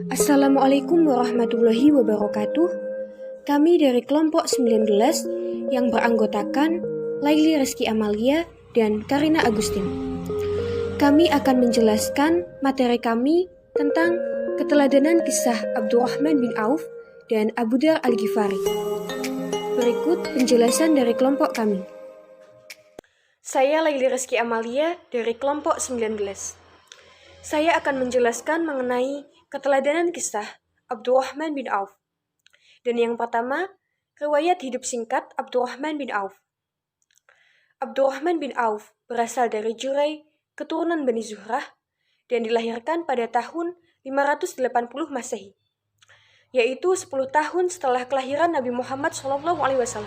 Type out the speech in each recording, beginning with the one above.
Assalamualaikum warahmatullahi wabarakatuh. Kami dari kelompok 19 yang beranggotakan Laili Rizky Amalia dan Karina Agustin. Kami akan menjelaskan materi kami tentang keteladanan kisah Abdurrahman bin Auf dan Abu Dzar Al-Ghifari. Berikut penjelasan dari kelompok kami. Saya Laili Rizky Amalia dari kelompok 19. Saya akan menjelaskan mengenai keteladanan kisah Abdurrahman bin Auf. Dan yang pertama, riwayat hidup singkat Abdurrahman bin Auf. Abdurrahman bin Auf berasal dari Jurai, keturunan Bani Zuhrah, dan dilahirkan pada tahun 580 Masehi, yaitu 10 tahun setelah kelahiran Nabi Muhammad SAW.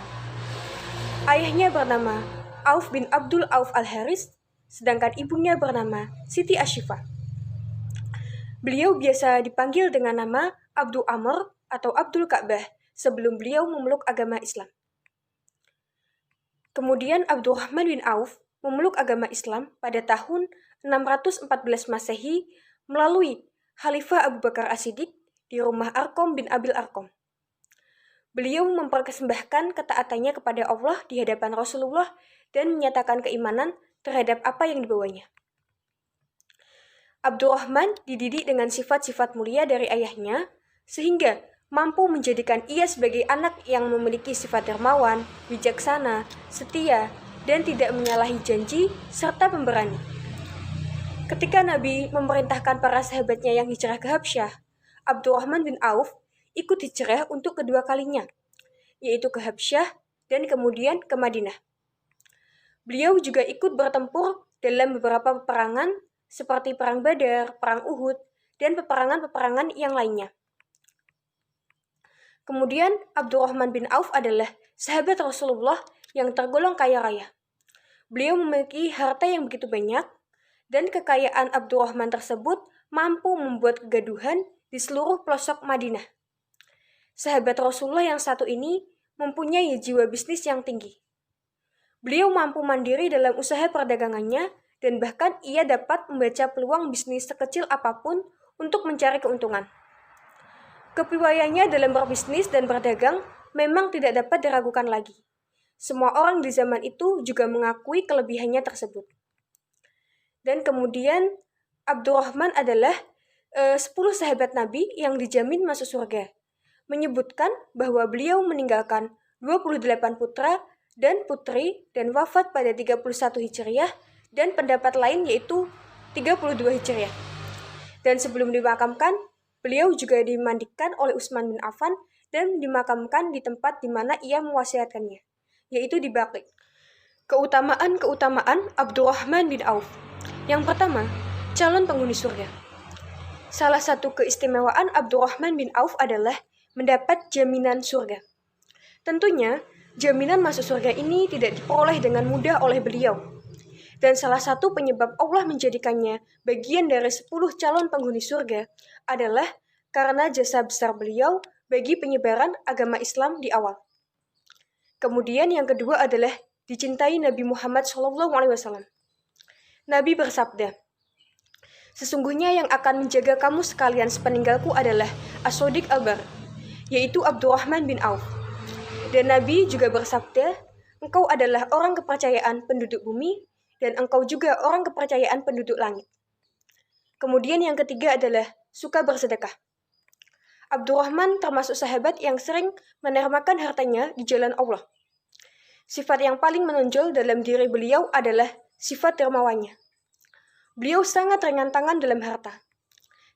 Ayahnya bernama Auf bin Abdul Auf al-Haris, sedangkan ibunya bernama Siti Ashifa. Beliau biasa dipanggil dengan nama Abdul Amr atau Abdul Ka'bah sebelum beliau memeluk agama Islam. Kemudian Abdurrahman bin Auf memeluk agama Islam pada tahun 614 Masehi melalui Khalifah Abu Bakar As-Siddiq di rumah Arqam bin Abil Arqam. Beliau mempersembahkan ketaatannya kepada Allah di hadapan Rasulullah dan menyatakan keimanan terhadap apa yang dibawanya. Abdurrahman dididik dengan sifat-sifat mulia dari ayahnya, sehingga mampu menjadikan ia sebagai anak yang memiliki sifat dermawan, bijaksana, setia, dan tidak menyalahi janji, serta pemberani. Ketika Nabi memerintahkan para sahabatnya yang hijrah ke Habsyah, Abdurrahman bin Auf ikut hijrah untuk kedua kalinya, yaitu ke Habsyah dan kemudian ke Madinah. Beliau juga ikut bertempur dalam beberapa peperangan seperti Perang Badar, Perang Uhud, dan peperangan-peperangan yang lainnya. Kemudian Abdurrahman bin Auf adalah sahabat Rasulullah yang tergolong kaya raya. Beliau memiliki harta yang begitu banyak, dan kekayaan Abdurrahman tersebut mampu membuat kegaduhan di seluruh pelosok Madinah. Sahabat Rasulullah yang satu ini mempunyai jiwa bisnis yang tinggi. Beliau mampu mandiri dalam usaha perdagangannya, dan bahkan ia dapat membaca peluang bisnis sekecil apapun untuk mencari keuntungan. Kepiawaiannya dalam berbisnis dan berdagang memang tidak dapat diragukan lagi. Semua orang di zaman itu juga mengakui kelebihannya tersebut. Dan kemudian Abdurrahman adalah 10 sahabat Nabi yang dijamin masuk surga, menyebutkan bahwa beliau meninggalkan 28 putra dan putri dan wafat pada 31 Hijriah, dan pendapat lain yaitu 32 Hijriah. Dan sebelum dimakamkan, beliau juga dimandikan oleh Utsman bin Affan dan dimakamkan di tempat di mana ia mewasiatkannya, yaitu di Baqi'. Keutamaan Abdurrahman bin Auf. Yang pertama, calon penghuni surga. Salah satu keistimewaan Abdurrahman bin Auf adalah mendapat jaminan surga. Tentunya, jaminan masuk surga ini tidak diperoleh dengan mudah oleh beliau. Dan salah satu penyebab Allah menjadikannya bagian dari 10 calon penghuni surga adalah karena jasa besar beliau bagi penyebaran agama Islam di awal. Kemudian yang kedua adalah dicintai Nabi Muhammad SAW. Nabi bersabda, "Sesungguhnya yang akan menjaga kamu sekalian sepeninggalku adalah As-Sodiq Al-Bar, yaitu Abdurrahman bin Auf." Dan Nabi juga bersabda, "Engkau adalah orang kepercayaan penduduk bumi, dan engkau juga orang kepercayaan penduduk langit." Kemudian yang ketiga adalah suka bersedekah. Abdurrahman termasuk sahabat yang sering menermakan hartanya di jalan Allah. Sifat yang paling menonjol dalam diri beliau adalah sifat dermawannya. Beliau sangat ringan tangan dalam harta,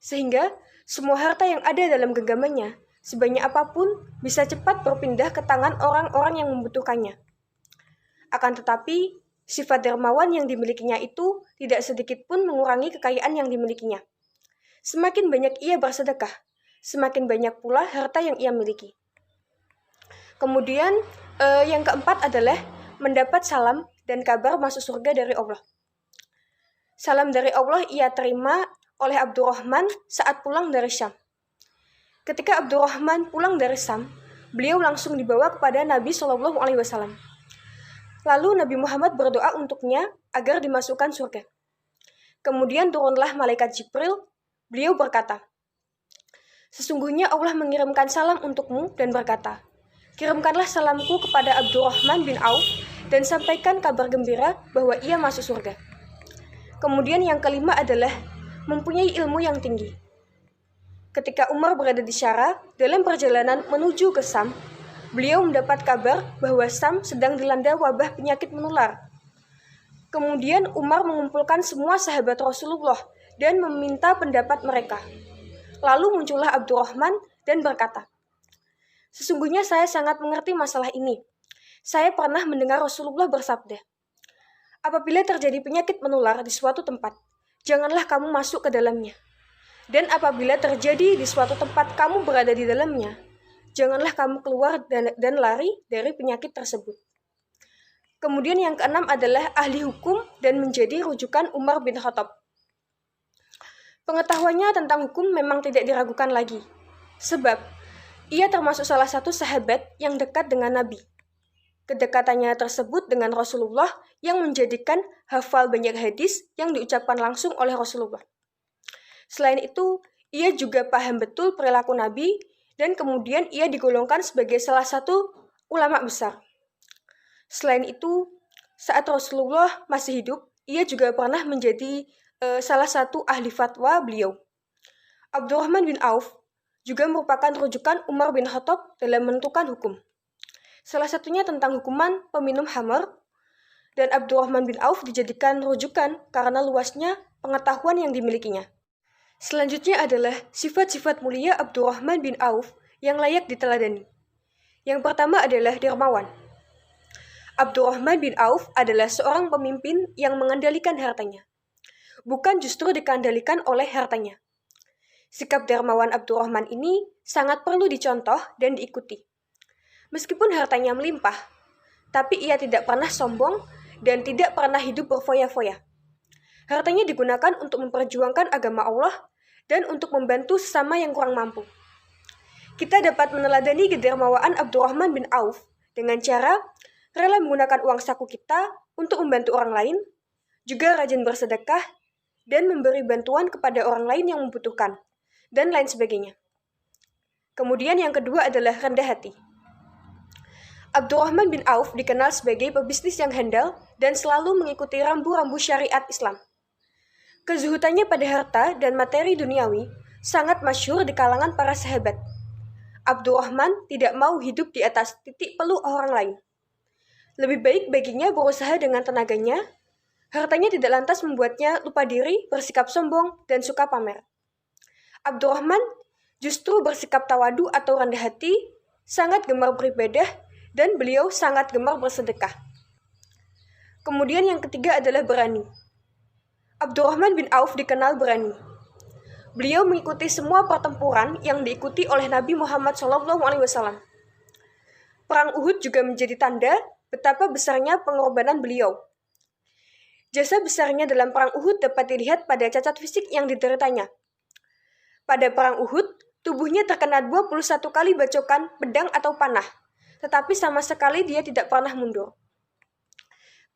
sehingga semua harta yang ada dalam genggamannya, sebanyak apapun, bisa cepat berpindah ke tangan orang-orang yang membutuhkannya. Akan tetapi, sifat dermawan yang dimilikinya itu tidak sedikit pun mengurangi kekayaan yang dimilikinya. Semakin banyak ia bersedekah, semakin banyak pula harta yang ia miliki. Kemudian, yang keempat adalah mendapat salam dan kabar masuk surga dari Allah. Salam dari Allah ia terima oleh Abdurrahman saat pulang dari Syam. Ketika Abdurrahman pulang dari Syam, beliau langsung dibawa kepada Nabi SAW. Lalu Nabi Muhammad berdoa untuknya agar dimasukkan surga. Kemudian turunlah malaikat Jibril. Beliau berkata, Sesungguhnya Allah mengirimkan salam untukmu dan berkata, kirimkanlah salamku kepada Abdurrahman bin Auf dan sampaikan kabar gembira bahwa ia masuk surga. Kemudian yang kelima adalah mempunyai ilmu yang tinggi. Ketika Umar berada di Syara dalam perjalanan menuju ke Sam, beliau mendapat kabar bahwa Sam sedang dilanda wabah penyakit menular. Kemudian Umar mengumpulkan semua sahabat Rasulullah dan meminta pendapat mereka. Lalu muncullah Abdurrahman dan berkata, sesungguhnya saya sangat mengerti masalah ini. Saya pernah mendengar Rasulullah bersabda, apabila terjadi penyakit menular di suatu tempat, janganlah kamu masuk ke dalamnya. Dan apabila terjadi di suatu tempat kamu berada di dalamnya, janganlah kamu keluar dan lari dari penyakit tersebut. Kemudian yang keenam adalah ahli hukum dan menjadi rujukan Umar bin Khattab. Pengetahuannya tentang hukum memang tidak diragukan lagi, sebab ia termasuk salah satu sahabat yang dekat dengan Nabi. Kedekatannya tersebut dengan Rasulullah yang menjadikan hafal banyak hadis yang diucapkan langsung oleh Rasulullah. Selain itu, ia juga paham betul perilaku Nabi dan kemudian ia digolongkan sebagai salah satu ulama besar. Selain itu, saat Rasulullah masih hidup, ia juga pernah menjadi salah satu ahli fatwa beliau. Abdurrahman bin Auf juga merupakan rujukan Umar bin Khattab dalam menentukan hukum. Salah satunya tentang hukuman peminum khamar, dan Abdurrahman bin Auf dijadikan rujukan karena luasnya pengetahuan yang dimilikinya. Selanjutnya adalah sifat-sifat mulia Abdurrahman bin Auf yang layak diteladani. Yang pertama adalah dermawan. Abdurrahman bin Auf adalah seorang pemimpin yang mengendalikan hartanya, bukan justru dikendalikan oleh hartanya. Sikap dermawan Abdurrahman ini sangat perlu dicontoh dan diikuti. Meskipun hartanya melimpah, tapi ia tidak pernah sombong dan tidak pernah hidup berfoya-foya. Hartanya digunakan untuk memperjuangkan agama Allah dan untuk membantu sesama yang kurang mampu. Kita dapat meneladani kedermawaan Abdurrahman bin Auf dengan cara rela menggunakan uang saku kita untuk membantu orang lain, juga rajin bersedekah, dan memberi bantuan kepada orang lain yang membutuhkan, dan lain sebagainya. Kemudian yang kedua adalah rendah hati. Abdurrahman bin Auf dikenal sebagai pebisnis yang handal dan selalu mengikuti rambu-rambu syariat Islam. Kezuhutannya pada harta dan materi duniawi sangat masyhur di kalangan para sahabat. Abdurrahman tidak mau hidup di atas titik peluh orang lain. Lebih baik baginya berusaha dengan tenaganya. Hartanya tidak lantas membuatnya lupa diri, bersikap sombong, dan suka pamer. Abdurrahman justru bersikap tawadu atau rendah hati, sangat gemar beribadah, dan beliau sangat gemar bersedekah. Kemudian yang ketiga adalah berani. Abdurrahman bin Auf dikenal berani. Beliau mengikuti semua pertempuran yang diikuti oleh Nabi Muhammad SAW. Perang Uhud juga menjadi tanda betapa besarnya pengorbanan beliau. Jasa besarnya dalam perang Uhud dapat dilihat pada cacat fisik yang dideritanya. Pada perang Uhud, tubuhnya terkena 21 kali bacokan pedang atau panah, tetapi sama sekali dia tidak pernah mundur.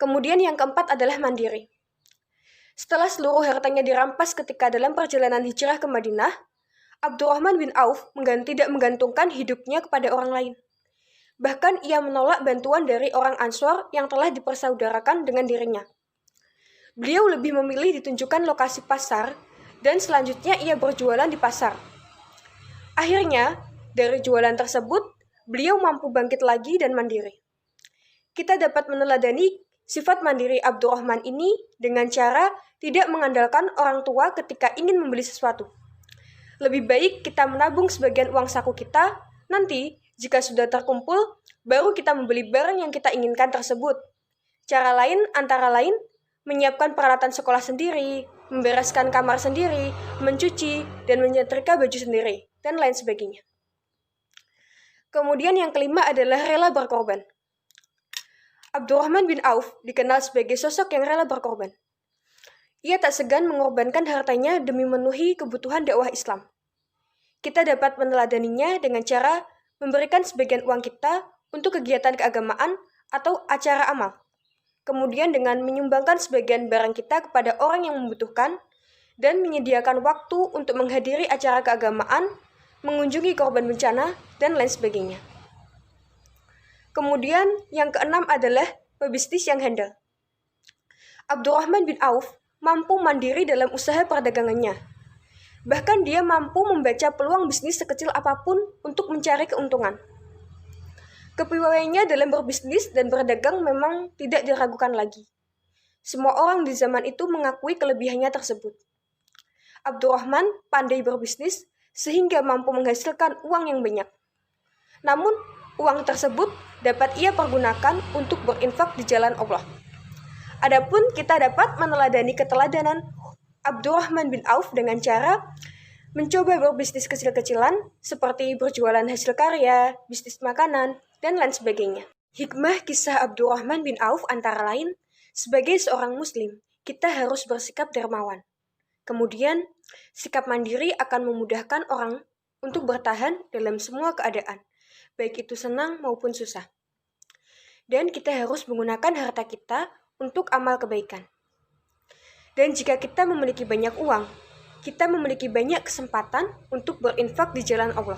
Kemudian yang keempat adalah mandiri. Setelah seluruh hartanya dirampas ketika dalam perjalanan hijrah ke Madinah, Abdurrahman bin Auf tidak menggantungkan hidupnya kepada orang lain. Bahkan ia menolak bantuan dari orang Ansor yang telah dipersaudarakan dengan dirinya. Beliau lebih memilih ditunjukkan lokasi pasar, dan selanjutnya ia berjualan di pasar. Akhirnya, dari jualan tersebut, beliau mampu bangkit lagi dan mandiri. Kita dapat meneladani sifat mandiri Abdurrahman ini dengan cara tidak mengandalkan orang tua ketika ingin membeli sesuatu. Lebih baik kita menabung sebagian uang saku kita, nanti jika sudah terkumpul, baru kita membeli barang yang kita inginkan tersebut. Cara lain antara lain, menyiapkan peralatan sekolah sendiri, membereskan kamar sendiri, mencuci, dan menyetrika baju sendiri, dan lain sebagainya. Kemudian yang kelima adalah rela berkorban. Abdurrahman bin Auf dikenal sebagai sosok yang rela berkorban. Ia tak segan mengorbankan hartanya demi memenuhi kebutuhan dakwah Islam. Kita dapat meneladaninya dengan cara memberikan sebagian uang kita untuk kegiatan keagamaan atau acara amal. Kemudian dengan menyumbangkan sebagian barang kita kepada orang yang membutuhkan dan menyediakan waktu untuk menghadiri acara keagamaan, mengunjungi korban bencana, dan lain sebagainya. Kemudian yang keenam adalah pebisnis yang handal. Abdurrahman bin Auf mampu mandiri dalam usaha perdagangannya. Bahkan dia mampu membaca peluang bisnis sekecil apapun untuk mencari keuntungan. Kepiawaiannya dalam berbisnis dan berdagang memang tidak diragukan lagi. Semua orang di zaman itu mengakui kelebihannya tersebut. Abdurrahman pandai berbisnis sehingga mampu menghasilkan uang yang banyak. Namun, uang tersebut dapat ia pergunakan untuk berinfak di jalan Allah. Adapun kita dapat meneladani keteladanan Abdurrahman bin Auf dengan cara mencoba berbisnis kecil-kecilan seperti berjualan hasil karya, bisnis makanan, dan lain sebagainya. Hikmah kisah Abdurrahman bin Auf antara lain, sebagai seorang muslim, kita harus bersikap dermawan. Kemudian, sikap mandiri akan memudahkan orang untuk bertahan dalam semua keadaan, baik itu senang maupun susah. Dan kita harus menggunakan harta kita untuk amal kebaikan. Dan jika kita memiliki banyak uang, kita memiliki banyak kesempatan untuk berinfak di jalan Allah.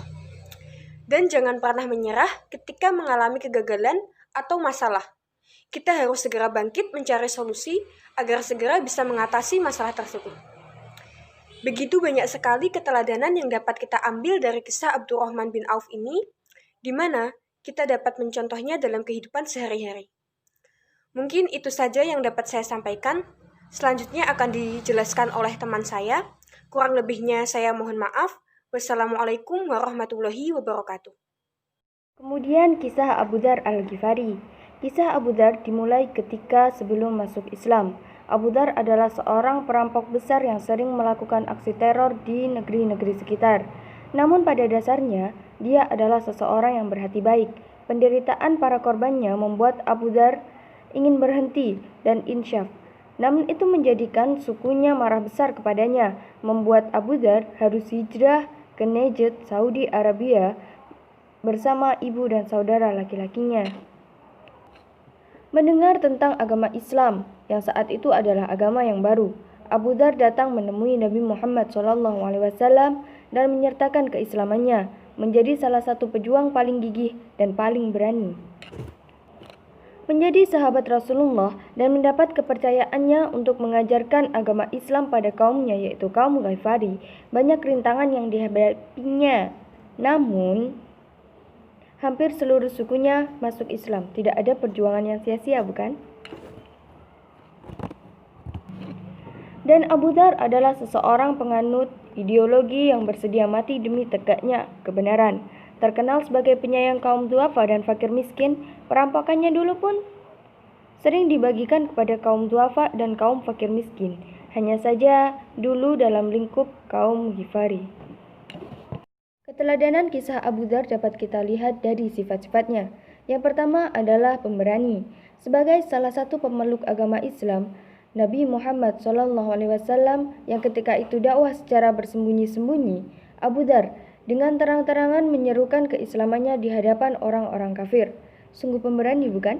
Dan jangan pernah menyerah ketika mengalami kegagalan atau masalah. Kita harus segera bangkit mencari solusi agar segera bisa mengatasi masalah tersebut. Begitu banyak sekali keteladanan yang dapat kita ambil dari kisah Abdurrahman bin Auf ini, di mana kita dapat mencontohnya dalam kehidupan sehari-hari. Mungkin itu saja yang dapat saya sampaikan. Selanjutnya akan dijelaskan oleh teman saya. Kurang lebihnya saya mohon maaf. Wassalamualaikum warahmatullahi wabarakatuh. Kemudian kisah Abu Dzar Al-Ghifari. Kisah Abu Dzar dimulai ketika sebelum masuk Islam. Abu Dzar adalah seorang perampok besar yang sering melakukan aksi teror di negeri-negeri sekitar. Namun pada dasarnya, dia adalah seseorang yang berhati baik. Penderitaan para korbannya membuat Abu Dzar ingin berhenti dan insyaf. Namun itu menjadikan sukunya marah besar kepadanya, membuat Abu Dzar harus hijrah ke Najd, Saudi Arabia bersama ibu dan saudara laki-lakinya. Mendengar tentang agama Islam yang saat itu adalah agama yang baru, Abu Dzar datang menemui Nabi Muhammad SAW dan menyertakan keislamannya, menjadi salah satu pejuang paling gigih dan paling berani. Menjadi sahabat Rasulullah dan mendapat kepercayaannya untuk mengajarkan agama Islam pada kaumnya, yaitu kaum Ghifari. Banyak rintangan yang dihadapinya, namun hampir seluruh sukunya masuk Islam. Tidak ada perjuangan yang sia-sia, bukan? Dan Abu Dzar adalah seseorang penganut ideologi yang bersedia mati demi tegaknya kebenaran. Terkenal sebagai penyayang kaum duafa dan fakir miskin, perampokannya dulu pun sering dibagikan kepada kaum duafa dan kaum fakir miskin. Hanya saja dulu dalam lingkup kaum Ghifari. Keteladanan kisah Abu Dzar dapat kita lihat dari sifat-sifatnya. Yang pertama adalah pemberani. Sebagai salah satu pemeluk agama Islam, Nabi Muhammad SAW yang ketika itu dakwah secara bersembunyi-sembunyi, Abu Dzar dengan terang-terangan menyerukan keislamannya di hadapan orang-orang kafir. Sungguh pemberani, bukan?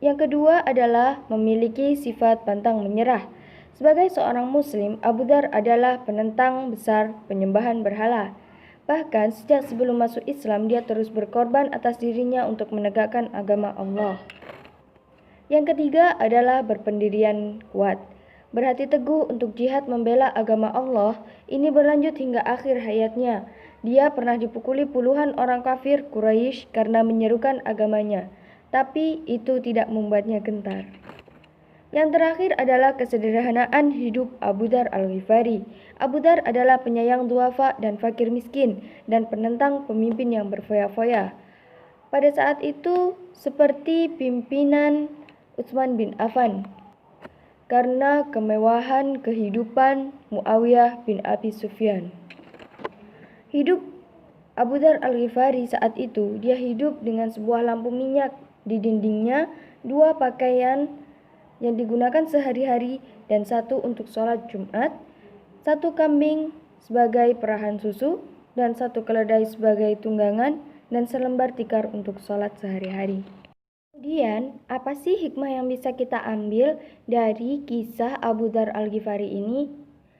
Yang kedua adalah memiliki sifat pantang menyerah. Sebagai seorang muslim, Abu Dzar adalah penentang besar penyembahan berhala. Bahkan sejak sebelum masuk Islam, dia terus berkorban atas dirinya untuk menegakkan agama Allah. Yang ketiga adalah berpendirian kuat. Berhati teguh untuk jihad membela agama Allah. Ini berlanjut hingga akhir hayatnya. Dia pernah dipukuli puluhan orang kafir Quraisy karena menyerukan agamanya, tapi itu tidak membuatnya gentar. Yang terakhir adalah kesederhanaan hidup Abu Dzar Al-Ghifari. Abu Dzar adalah penyayang duafa dan fakir miskin dan penentang pemimpin yang berfoya-foya. Pada saat itu seperti pimpinan Utsman bin Affan karena kemewahan kehidupan Muawiyah bin Abi Sufyan. Hidup Abu Dzar Al-Ghifari saat itu, dia hidup dengan sebuah lampu minyak di dindingnya, 2 pakaian yang digunakan sehari-hari dan 1 untuk sholat Jumat, 1 kambing sebagai perahan susu, dan 1 keledai sebagai tunggangan, dan selembar tikar untuk sholat sehari-hari. Kemudian, apa sih hikmah yang bisa kita ambil dari kisah Abu Dzar Al-Ghifari ini?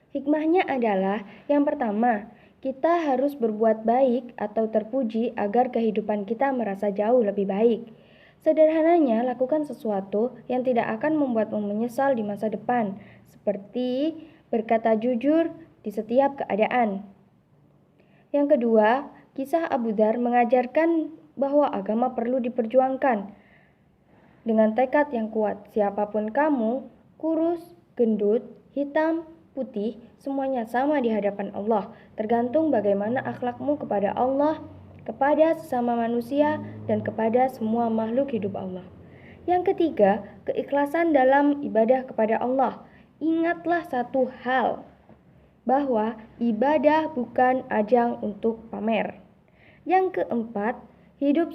Hikmahnya adalah yang pertama, kita harus berbuat baik atau terpuji agar kehidupan kita merasa jauh lebih baik. Sederhananya, lakukan sesuatu yang tidak akan membuatmu menyesal di masa depan, seperti berkata jujur di setiap keadaan. Yang kedua, kisah Abu Dzar mengajarkan bahwa agama perlu diperjuangkan dengan tekad yang kuat. Siapapun kamu, kurus, gendut, hitam, putih, semuanya sama di hadapan Allah, tergantung bagaimana akhlakmu kepada Allah, kepada sesama manusia, dan kepada semua makhluk hidup Allah. Yang ketiga, keikhlasan dalam ibadah kepada Allah. Ingatlah satu hal, bahwa ibadah bukan ajang untuk pamer. Yang keempat, hidup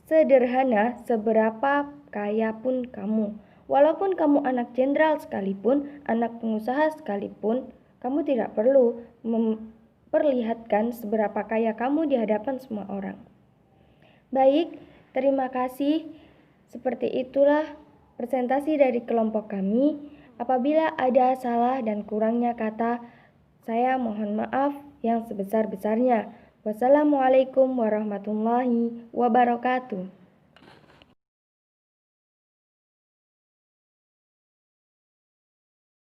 sederhana seberapa kaya pun kamu. Walaupun kamu anak jenderal sekalipun, anak pengusaha sekalipun, kamu tidak perlu memperlihatkan seberapa kaya kamu di hadapan semua orang. Baik, terima kasih. Seperti itulah presentasi dari kelompok kami. Apabila ada salah dan kurangnya kata, saya mohon maaf yang sebesar-besarnya. Wassalamualaikum warahmatullahi wabarakatuh.